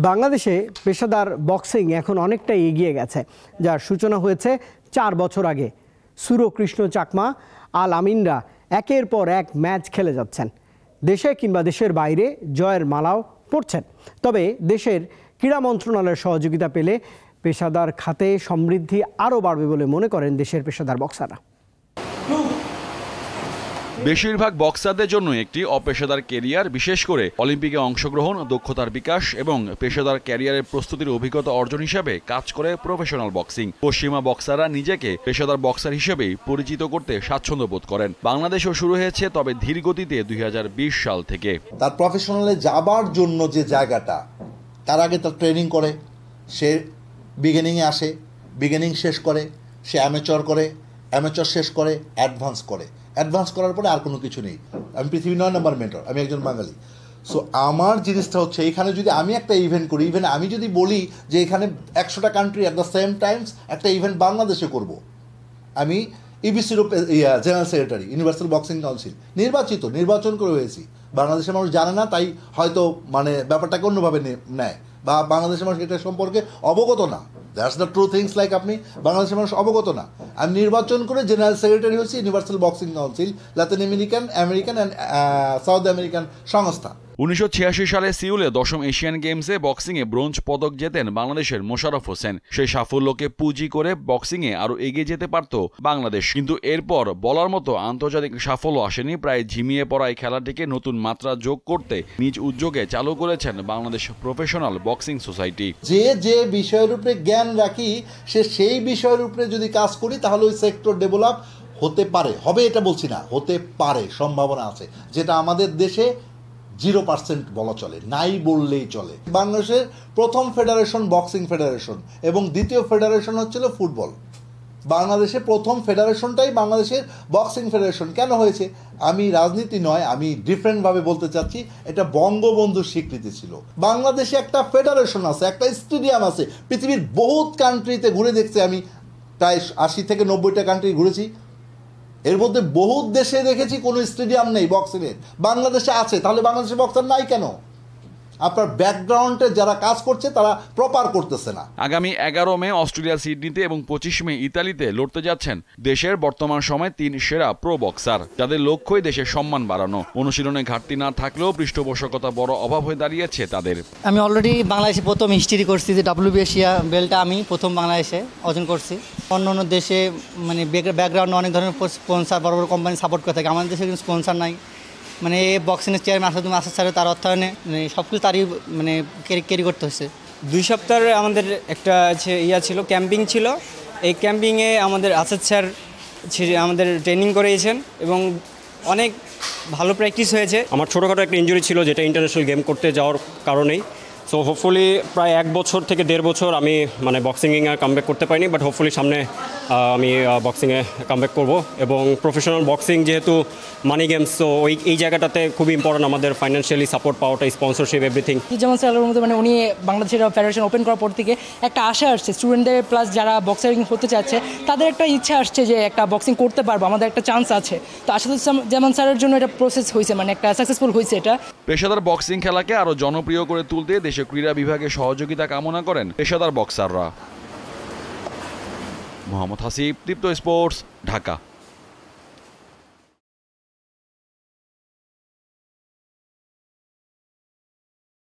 বাংলাদেশে পেশাদার বক্সিং এখন অনেকটাই এগিয়ে গেছে, যার সূচনা হয়েছে 4 বছর আগে। সুরকৃষ্ণ চাকমা, আল আমিনরা একের পর এক ম্যাচ খেলে যাচ্ছেন। দেশে কিংবা দেশের বাইরে জয়ের মালাও পড়ছেন। তবে দেশের ক্রীড়া মন্ত্রণালয়ের সহযোগিতা পেলে পেশাদার খাতে সমৃদ্ধি আরও বাড়বে বলে মনে করেন দেশের পেশাদার বক্সাররা। বেশিরভাগ বক্সারদের জন্য একটি অপেশাদার ক্যারিয়ার, বিশেষ করে অলিম্পিকে অংশগ্রহণ, দক্ষতার বিকাশ এবং পেশাদার ক্যারিয়ারের প্রস্তুতির অভিজ্ঞতা অর্জন হিসাবে কাজ করে প্রফেশনাল বক্সিং। পশ্চিমা বক্সাররা নিজেকে পেশাদার বক্সার হিসেবেই পরিচিত করতে স্বাচ্ছন্দ্য বোধ করেন। বাংলাদেশও শুরু হয়েছে, তবে ধীর গতিতে 2020 সাল থেকে। তার প্রফেশনালে যাবার জন্য যে জায়গাটা, তার আগে তার ট্রেনিং করে, সে বিগিনিংয়ে আসে, বিগিনিং শেষ করে, সে অ্যামেচর করে, অ্যামেচর শেষ করে, অ্যাডভান্স করে, অ্যাডভান্স করার পরে আর কোনো কিছু নেই। আমি পৃথিবী 9 নম্বর মেন্টর, আমি একজন বাঙালি। সো আমার জিনিসটা হচ্ছে, এখানে যদি আমি একটা ইভেন্ট করি, ইভেন আমি যদি বলি যে এখানে 100টা country at the same times একটা ইভেন্ট বাংলাদেশে করব, আমি ইবিসির general secretary, universal boxing council, নির্বাচন করে হয়েছি। বাংলাদেশের মানুষ জানে না, তাই হয়তো ব্যাপারটাকে অন্যভাবে নেয়, বা বাংলাদেশের মানুষ এটা সম্পর্কে অবগত না। That's the true things. Like আপনি বাংলাদেশের মানুষ অবগত না। আমি নির্বাচন করে জেনারেল সেক্রেটারি হচ্ছি universal boxing council, Latin American and south American সংস্থা। 1986 সালে সিউলে 10ম এশিয়ান গেমসে বক্সিংয়ে ব্রোঞ্জ পদক জেতেন বাংলাদেশের মোশাররফ হোসেন। সেই সাফল্যকে পুঁজি করে বক্সিংয়ে আরও এগিয়ে যেতে পারত বাংলাদেশ, কিন্তু এরপর বলার মতো আন্তর্জাতিক সাফল্য আসেনি। প্রায় ঝিমিয়ে পড়া এই খেলাটিকে নতুন মাত্রা যোগ করতে নিজ উদ্যোগে চালু করেছেন বাংলাদেশ প্রফেশনাল বক্সিং সোসাইটি। যে বিষয়ের উপরে জ্ঞান রাখি, সেই বিষয়ের উপরে যদি কাজ করি, তাহলে ওই সেক্টর ডেভেলপ হতে পারে। হবে এটা বলছি না, হতে পারে, সম্ভাবনা আছে, যেটা আমাদের দেশে 0% বলা চলে, নাই বললেই চলে। বাংলাদেশের প্রথম ফেডারেশন বক্সিং ফেডারেশন এবং দ্বিতীয় ফেডারেশন হচ্ছিল ফুটবল। বাংলাদেশে প্রথম ফেডারেশনটাই বাংলাদেশের বক্সিং ফেডারেশন কেন হয়েছে? আমি রাজনীতি নয়, আমি ডিফারেন্টভাবে বলতে চাচ্ছি, এটা বঙ্গবন্ধুর স্বীকৃতি ছিল। বাংলাদেশে একটা ফেডারেশন আছে, একটা স্টেডিয়াম আছে। পৃথিবীর বহুত কান্ট্রিতে ঘুরে দেখছি আমি, প্রায় 80 থেকে 90টা কান্ট্রি ঘুরেছি। এর মধ্যে বহুত দেশে দেখেছি কোনো স্টেডিয়াম নেই বক্সিংয়ের। বাংলাদেশে আছে, তাহলে বাংলাদেশে বক্সার নাই কেন? আপনার ব্যাকগ্রাউন্ডে যারা কাজ করছে তারা প্রপার করতেছে না। আগামী 11 মে অস্ট্রেলিয়া সিডনিতে এবং 25 মে ইতালিতে লড়তে যাচ্ছেন দেশের বর্তমান সময়ে 3 সেরা প্রো বক্সার, যাদের লক্ষ্যই দেশের সম্মান বাড়ানো। অনুশীলনে ঘাটতি না থাকলেও পৃষ্ঠপোষকতা বড় অভাব হয়ে দাঁড়িয়েছে তাদের। আমি অলরেডি বাংলাদেশে প্রথম হিস্ট্রি করছি, যে WBA এশিয়া বেল্টটা আমি প্রথম বাংলাদেশে অর্জন করছি। অন্য দেশে ব্যাকগ্রাউন্ডে অনেক ধরনের স্পন্সার, বড় বড় কোম্পানি সাপোর্ট করে থাকে। আমাদের দেশে কিন্তু স্পন্সার নাই। বক্সিংয়ের চেয়ারম্যান আসাদ স্যার, তার অর্থায়নে সব কিছু তারই ক্যারি করতে হচ্ছে। 2 সপ্তাহের আমাদের একটা ছিল, ক্যাম্পিং ছিল। এই ক্যাম্পিংয়ে আমাদের আসাদ স্যার আমাদের ট্রেনিং করিয়েছেন এবং অনেক ভালো প্র্যাকটিস হয়েছে। আমার ছোটোখাটো একটা ইনজুরি ছিল, যেটা ইন্টারন্যাশনাল গেম করতে যাওয়ার কারণেই। সো হোপফুলি প্রায় 1 বছর থেকে 1.5 বছর আমি বক্সিংয়ে কামব্যাক করতে পারিনি, বাট হোপফুলি সামনে আমি বক্সিংয়ে কামব্যাক করব। এবং প্রফেশনাল বক্সিং যেহেতু মানি গেমস, তো এই জায়গাটাতে খুবই ইম্পর্টেন্ট আমাদের ফাইন্যান্সিয়ালি সাপোর্ট পাওয়াটা, স্পন্সরশিপ, এভরিথিং। যেমন স্যারের মধ্যে উনি বাংলাদেশের ফেডারেশন ওপেন করার পর থেকে একটা আশা আসছে স্টুডেন্টদের, প্লাস যারা বক্সিং হতে চাচ্ছে তাদের একটা ইচ্ছা আসছে যে একটা বক্সিং করতে পারবো, আমাদের একটা চান্স আছে। তো যেমন স্যারের জন্য এটা প্রসেস হয়েছে, একটা সাকসেসফুল হয়েছে এটা। পেশাদার বক্সিং খেলাকে আরও জনপ্রিয় করে তুলতে দেশের ক্রীড়া বিভাগে সহযোগিতা কামনা করেন পেশাদার বক্সাররা। মোহাম্মদ হাসিব, দীপ্ত স্পোর্টস, ঢাকা।